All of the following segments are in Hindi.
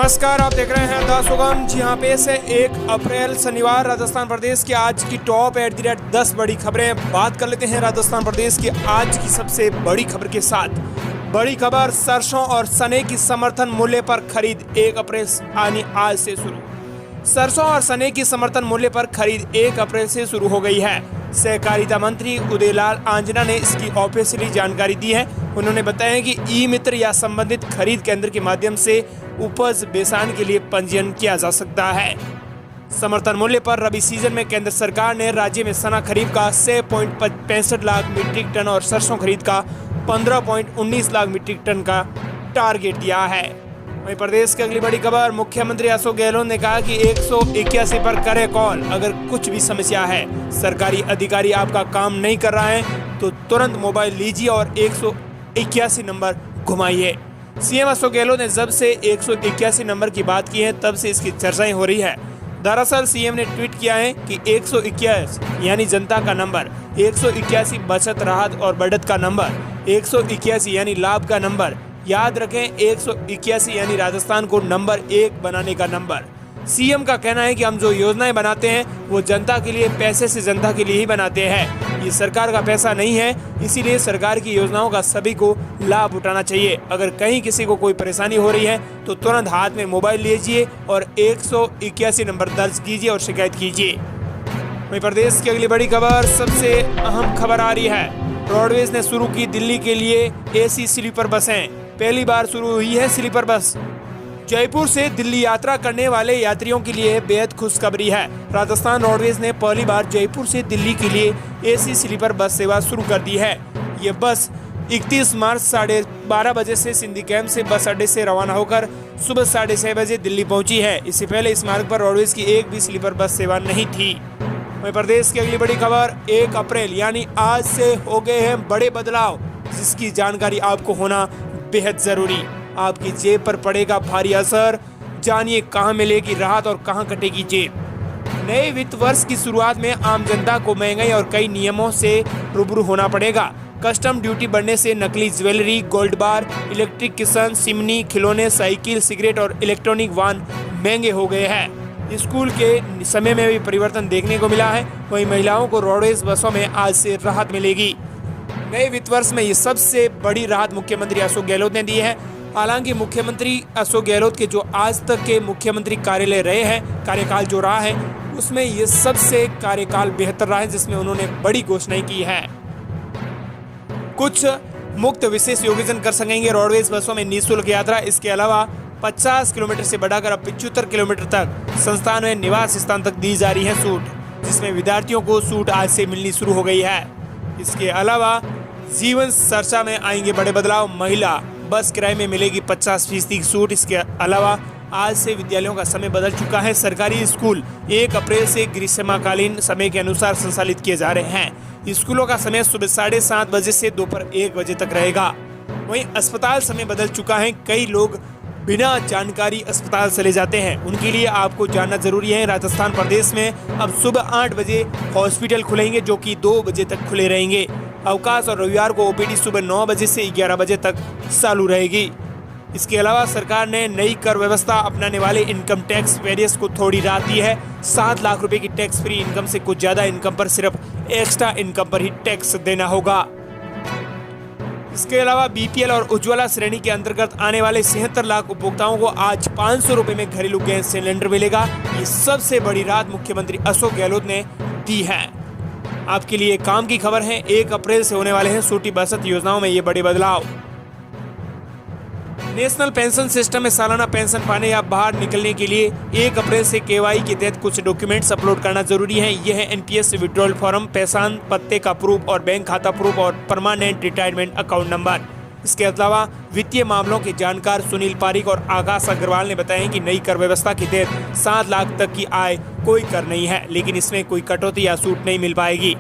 नमस्कार, आप देख रहे हैं द सुगम। जी हाँ, पेश है 1 अप्रैल शनिवार राजस्थान प्रदेश की आज की टॉप @ 10 बड़ी खबरें। बात कर लेते हैं राजस्थान प्रदेश की आज की सबसे बड़ी खबर के साथ। बड़ी खबर, सरसों और चने की समर्थन मूल्य पर खरीद 1 अप्रैल यानी आज से शुरू। सरसों और चने की समर्थन मूल्य पर खरीद 1 अप्रैल से शुरू हो गई है। सहकारिता मंत्री उदयलाल आंजना ने इसकी ऑफिशियली जानकारी दी है। उन्होंने बताया कि ई मित्र या संबंधित खरीद केंद्र के माध्यम से उपज बेचान के लिए पंजीयन किया जा सकता है। समर्थन मूल्य पर रबी सीजन में केंद्र सरकार ने राज्य में चना खरीद का 6.65 लाख मीट्रिक टन और सरसों खरीद का 15.19 लाख मीट्रिक टन का टारगेट दिया है। वहीं प्रदेश की अगली बड़ी खबर, मुख्यमंत्री अशोक गहलोत ने कहा कि 181 पर करे कॉल अगर कुछ भी समस्या है। सरकारी अधिकारी आपका काम नहीं कर रहा है तो तुरंत मोबाइल लीजिए और 181 नंबर घुमाइए। सीएम अशोक गहलोत ने जब से 181 नंबर की बात की है तब से इसकी चर्चाएं हो रही है। दरअसल सीएम ने ट्वीट किया है कि 121 यानी जनता का नंबर, 181 बचत राहत और बढ़त का नंबर, 181 यानी लाभ का नंबर। याद रखें, 181 यानी राजस्थान को नंबर 1 बनाने का नंबर। सीएम का कहना है कि हम जो योजनाएं बनाते हैं वो जनता के लिए, पैसे से जनता के लिए ही बनाते हैं। ये सरकार का पैसा नहीं है, इसीलिए सरकार की योजनाओं का सभी को लाभ उठाना चाहिए। अगर कहीं किसी को कोई परेशानी हो रही है तो तुरंत हाथ में मोबाइल लीजिए और 181 नंबर दर्ज कीजिए और शिकायत कीजिए। वहीं प्रदेश की अगली बड़ी खबर, सबसे अहम खबर आ रही है। रोडवेज ने शुरू की दिल्ली के लिए AC स्लीपर बसें। पहली बार शुरू हुई है स्लीपर बस। जयपुर से दिल्ली यात्रा करने वाले यात्रियों के लिए बेहद खुशखबरी है। राजस्थान रोडवेज ने पहली बार जयपुर से दिल्ली के लिए AC स्लीपर बस सेवा शुरू कर दी है। ये बस 31 मार्च 12:30 बजे से सिंधी कैंप से बस अड्डे से रवाना होकर सुबह 6:30 बजे दिल्ली पहुंची है। इससे पहले इस मार्ग पर रोडवेज की एक भी स्लीपर बस सेवा नहीं थी। वहीं प्रदेश की अगली बड़ी खबर, 1 अप्रैल यानी आज से हो गए हैं बड़े बदलाव, जिसकी जानकारी आपको होना बेहद जरूरी। आपकी जेब पर पड़ेगा भारी असर, जानिए कहां मिलेगी राहत और कहां कटेगी जेब। नए वित्त वर्ष की शुरुआत में आम जनता को महंगाई और कई नियमों से रूबरू होना पड़ेगा। कस्टम ड्यूटी बढ़ने से नकली jewellery, gold bar, electric kitchen, chimney, खिलौने, साइकिल, सिगरेट और इलेक्ट्रॉनिक वाहन महंगे हो गए हैं। स्कूल के समय में भी परिवर्तन देखने को मिला है। वहीं महिलाओं को रोडवेज बसों में आज से राहत मिलेगी। नए वित्त वर्ष में ये सबसे बड़ी राहत मुख्यमंत्री अशोक गहलोत ने दी है। हालांकि मुख्यमंत्री अशोक गहलोत के जो आज तक के मुख्यमंत्री कार्यालय रहे हैं, कार्यकाल जो रहा है, उसमें ये सबसे कार्यकाल बेहतर रहा है, जिसमें उन्होंने बड़ी घोषणाएं की है। कुछ मुक्त विशेष योगीजन कर सकेंगे रोडवेज बसों में निःशुल्क यात्रा। इसके अलावा 50 किलोमीटर से बढ़ाकर अब 75 किलोमीटर तक संस्थान में निवास स्थान तक दी जा रही है छूट, जिसमें विद्यार्थियों को छूट आज से मिलनी शुरू हो गई है। इसके अलावा जीवन चर्चा में आएंगे बड़े बदलाव। महिला बस किराए में मिलेगी 50% की छूट। इसके अलावा आज से विद्यालयों का समय बदल चुका है। सरकारी स्कूल 1 अप्रैल से ग्रीष्मकालीन समय के अनुसार संचालित किए जा रहे हैं। स्कूलों का समय सुबह 7:30 बजे से दोपहर 1 बजे तक रहेगा। वहीं अस्पताल समय बदल चुका है। कई लोग बिना जानकारी अस्पताल चले जाते हैं, उनके लिए आपको जानना जरूरी है। राजस्थान प्रदेश में अब सुबह 8 बजे हॉस्पिटल खुलेंगे, जो कि 2 बजे तक खुले रहेंगे। अवकाश और रविवार को OPD सुबह 9 बजे से 11 बजे तक चालू रहेगी। इसके अलावा सरकार ने नई कर व्यवस्था अपनाने वाले इनकम टैक्स वेरियस को थोड़ी राहत दी है। 7 लाख रुपए की टैक्स फ्री इनकम से कुछ ज्यादा इनकम पर सिर्फ एक्स्ट्रा इनकम पर ही टैक्स देना होगा। इसके अलावा BPL और उज्ज्वला श्रेणी के अंतर्गत आने वाले 76 लाख उपभोक्ताओं को आज 500 रुपए में घरेलू गैस सिलेंडर मिलेगा। ये सबसे बड़ी राहत मुख्यमंत्री अशोक गहलोत ने दी है। आपके लिए काम की खबर है, 1 अप्रैल से होने वाले हैं छोटी बचत योजनाओं में ये बड़े बदलाव। नेशनल पेंशन सिस्टम में सालाना पेंशन पाने या बाहर निकलने के लिए 1 अप्रैल से KYC के तहत कुछ डॉक्यूमेंट्स अपलोड करना जरूरी है। यह है NPS विड्रॉल फॉर्म, पहचान पत्ते का प्रूफ और बैंक खाता प्रूफ और परमानेंट रिटायरमेंट अकाउंट नंबर। इसके अलावा वित्तीय मामलों के जानकार सुनील पारिक और आकाश अग्रवाल ने बताया कि नई कर व्यवस्था के तहत 7 लाख तक की आय कोई कर नहीं है, लेकिन इसमें कोई कटौती या छूट नहीं मिल पाएगी।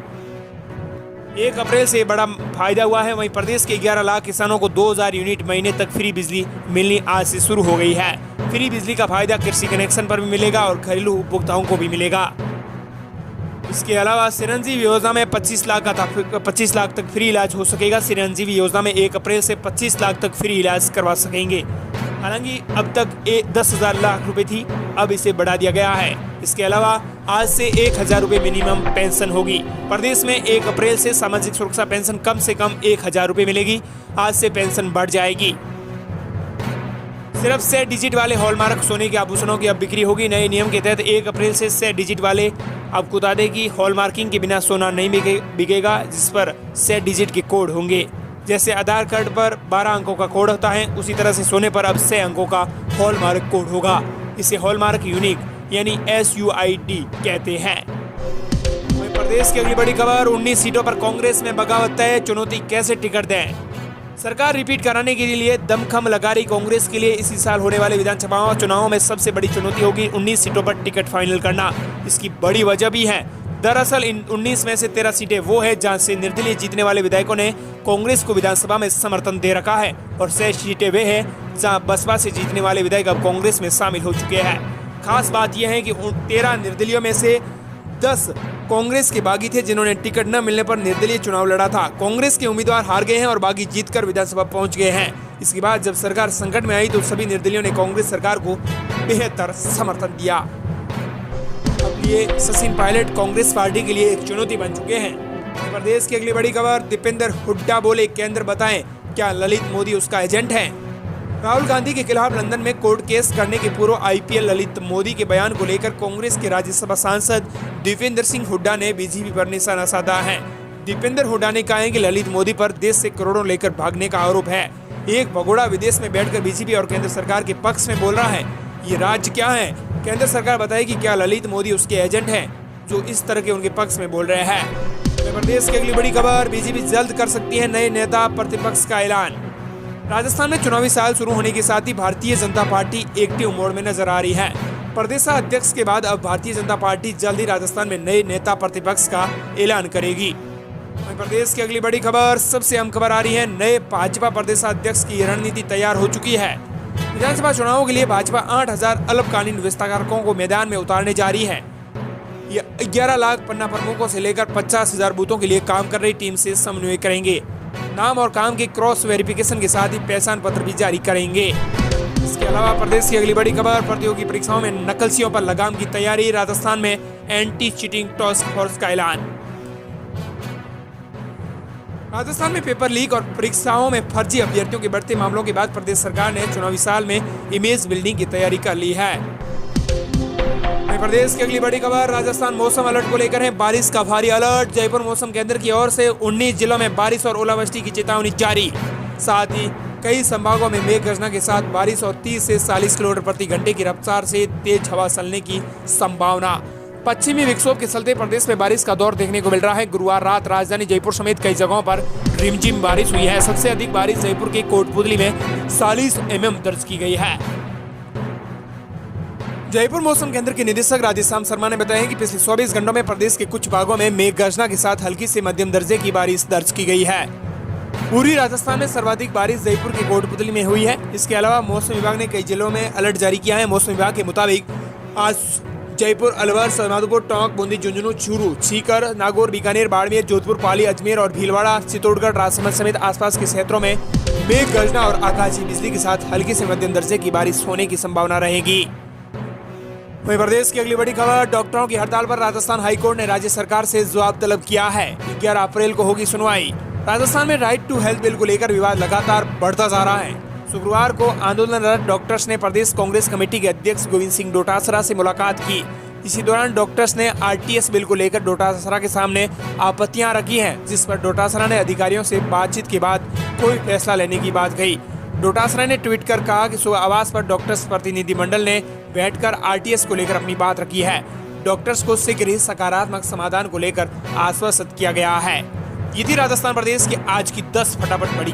1 अप्रैल से बड़ा फायदा हुआ है। वहीं प्रदेश के 11 लाख किसानों को 2000 यूनिट महीने तक फ्री बिजली मिलनी आज से शुरू हो गई है। फ्री बिजली का फायदा कृषि कनेक्शन पर भी मिलेगा और घरेलू उपभोक्ताओं को भी मिलेगा। इसके अलावा चिरंजीवी योजना में 25 लाख तक फ्री इलाज हो सकेगा। चिरंजीवी योजना में 1 अप्रैल से 25 लाख तक फ्री इलाज करवा सकेंगे। हालांकि अब तक 10,000 लाख रुपए थी, अब इसे बढ़ा दिया गया है। इसके अलावा आज से 1,000 रुपए मिनिमम पेंशन होगी। प्रदेश में 1 अप्रैल से सामाजिक सुरक्षा पेंशन कम से कम 1,000 रुपए मिलेगी। आज से पेंशन बढ़ जाएगी। सिर्फ 6 डिजिट वाले हॉलमार्क सोने के आभूषणों की अब बिक्री होगी। नए नियम के तहत 1 अप्रैल से 6 डिजिट वाले, आपको बता दें कि हॉलमार्किंग के बिना सोना नहीं बिकेगा, जिस पर 6 डिजिट के कोड होंगे। जैसे आधार कार्ड पर 12 अंकों का कोड होता है, उसी तरह से सोने पर अब 6 अंकों का हॉलमार्क कोड होगा। इसे हॉलमार्क यूनिक यानी SUID कहते हैं। वहीं प्रदेश की अगली बड़ी खबर, 19 सीटों पर कांग्रेस में बगावत तय, चुनौती कैसे टिकट दें। सरकार रिपीट कराने के लिए दमखम लगा रही कांग्रेस के लिए इसी साल होने वाले विधानसभा चुनावों में सबसे बड़ी चुनौती होगी 19 सीटों पर टिकट फाइनल करना। इसकी बड़ी वजह भी है। दरअसल इन 19 में से 13 सीटें वो है जहां से निर्दलीय जीतने वाले विधायकों ने कांग्रेस को विधानसभा में समर्थन दे रखा है, और 6 सीटें वे है जहां बसपा से जीतने वाले विधायक अब कांग्रेस में शामिल हो चुके हैं। खास बात यह है कि 13 निर्दलीयों में से 10 कांग्रेस के बागी थे, जिन्होंने टिकट न मिलने पर निर्दलीय चुनाव लड़ा था। कांग्रेस के उम्मीदवार हार गए हैं और बागी जीतकर विधानसभा पहुंच गए हैं। इसके बाद जब सरकार संकट में आई तो सभी निर्दलीयों ने कांग्रेस सरकार को बेहतर समर्थन दिया। अब ये सचिन पायलट कांग्रेस पार्टी के लिए एक चुनौती बन चुके हैं। प्रदेश की अगली बड़ी खबर, दीपेंद्र हुड्डा बोले केंद्र बताएं क्या ललित मोदी उसका एजेंट है। राहुल गांधी के खिलाफ लंदन में कोर्ट केस करने के पूर्व IPL ललित मोदी के बयान को लेकर कांग्रेस के राज्यसभा सांसद दीपेंद्र सिंह हुड्डा ने बीजेपी पर निशाना साधा है। दीपेंद्र हुड्डा ने कहा है कि ललित मोदी पर देश से करोड़ों लेकर भागने का आरोप है। एक भगोड़ा विदेश में बैठकर बीजेपी और केंद्र सरकार के पक्ष में बोल रहा है। ये राज्य क्या है? केंद्र सरकार बताएगी क्या ललित मोदी उसके एजेंट हैं जो इस तरह के उनके पक्ष में बोल रहे हैं। प्रदेश की अगली बड़ी खबर, बीजेपी जल्द कर सकती है नए नेता प्रतिपक्ष का ऐलान। राजस्थान में चुनावी साल शुरू होने के साथ ही Bharatiya Janata party active mode में नजर आ रही है। प्रदेशाध्यक्ष के बाद अब भारतीय जनता पार्टी जल्द ही राजस्थान में नए नेता प्रतिपक्ष का ऐलान करेगी। प्रदेश की अगली बड़ी खबर, सबसे अहम खबर आ रही है, नए भाजपा प्रदेशाध्यक्ष की रणनीति तैयार हो चुकी है। विधानसभा चुनावों के लिए भाजपा 8,000 अल्पकालीन विस्तारकों को मैदान में उतारने जा रही है। ये 11 लाख पन्ना प्रमुखों से लेकर 50,000 बूथों के लिए काम कर रही टीम से समन्वय करेंगे। नाम और काम के क्रॉस वेरिफिकेशन के साथ ही पहचान पत्र भी जारी करेंगे। इसके अलावा प्रदेश की अगली बड़ी खबर, प्रतियोगी परीक्षाओं में नकलचियों पर लगाम की तैयारी। राजस्थान में एंटी चीटिंग टास्क फोर्स का ऐलान। राजस्थान में पेपर लीक और परीक्षाओं में फर्जी अभ्यर्थियों के बढ़ते मामलों के बाद प्रदेश सरकार ने चुनावी साल में इमेज बिल्डिंग की तैयारी कर ली है। प्रदेश की अगली बड़ी खबर, राजस्थान मौसम अलर्ट को लेकर है बारिश का भारी अलर्ट। जयपुर मौसम केंद्र की ओर से 19 जिलों में बारिश और ओलावृष्टि की चेतावनी जारी। साथ ही कई संभागों में मेघ गर्जना के साथ बारिश और 30 से 40 किलोमीटर प्रति घंटे की रफ्तार से तेज हवा चलने की संभावना। पश्चिमी विक्षोभ के चलते प्रदेश में बारिश का दौर देखने को मिल रहा है। गुरुवार रात राजधानी जयपुर समेत कई जगहों पर रिमझिम बारिश हुई है। सबसे अधिक बारिश जयपुर के कोटपुतली में 40 mm दर्ज की गई है। जयपुर मौसम केंद्र के निदेशक राधेश्याम शर्मा ने बताया कि पिछले 24 घंटों में प्रदेश के कुछ भागों में मेघ गर्जना के साथ हल्की से मध्यम दर्जे की बारिश दर्ज की गई है। पूर्वी राजस्थान में सर्वाधिक बारिश जयपुर के कोटपुतली में हुई है। इसके अलावा मौसम विभाग ने कई जिलों में अलर्ट जारी किया है। मौसम विभाग के मुताबिक आज जयपुर, अलवर, सवाईमाधोपुर, टोंक, बूंदी, झुंझुनू, चूरू, सीकर, नागौर, बीकानेर, बाड़मेर, जोधपुर, पाली, अजमेर और भीलवाड़ा, चित्तौड़गढ़, राजसमंद समेत आसपास के क्षेत्रों में मेघ गर्जना और आकाशीय बिजली के साथ हल्की से मध्यम दर्जे की बारिश होने की संभावना रहेगी। वहीं प्रदेश की अगली बड़ी खबर, डॉक्टरों की हड़ताल पर राजस्थान हाईकोर्ट ने राज्य सरकार से जवाब तलब किया है। 11 अप्रैल को होगी सुनवाई। राजस्थान में राइट टू हेल्थ बिल को लेकर विवाद लगातार बढ़ता जा रहा है। शुक्रवार को आंदोलनरत डॉक्टर्स ने प्रदेश कांग्रेस कमेटी के अध्यक्ष गोविंद सिंह डोटासरा से मुलाकात की। इसी दौरान डॉक्टर्स ने RTS बिल को लेकर डोटासरा के सामने आपत्तियां रखी हैं, जिस पर डोटासरा ने अधिकारियों से बातचीत के बाद कोई फैसला लेने की बात कही। डोटासरा ने ट्वीट कर कहा कि सुबह आवास पर डॉक्टर्स प्रतिनिधिमंडल ने बैठकर RTS को लेकर अपनी बात रखी है। डॉक्टर्स को शीघ्र ही सकारात्मक समाधान को लेकर आश्वस्त किया गया है। ये थी राजस्थान प्रदेश की आज की 10 फटाफट बड़ी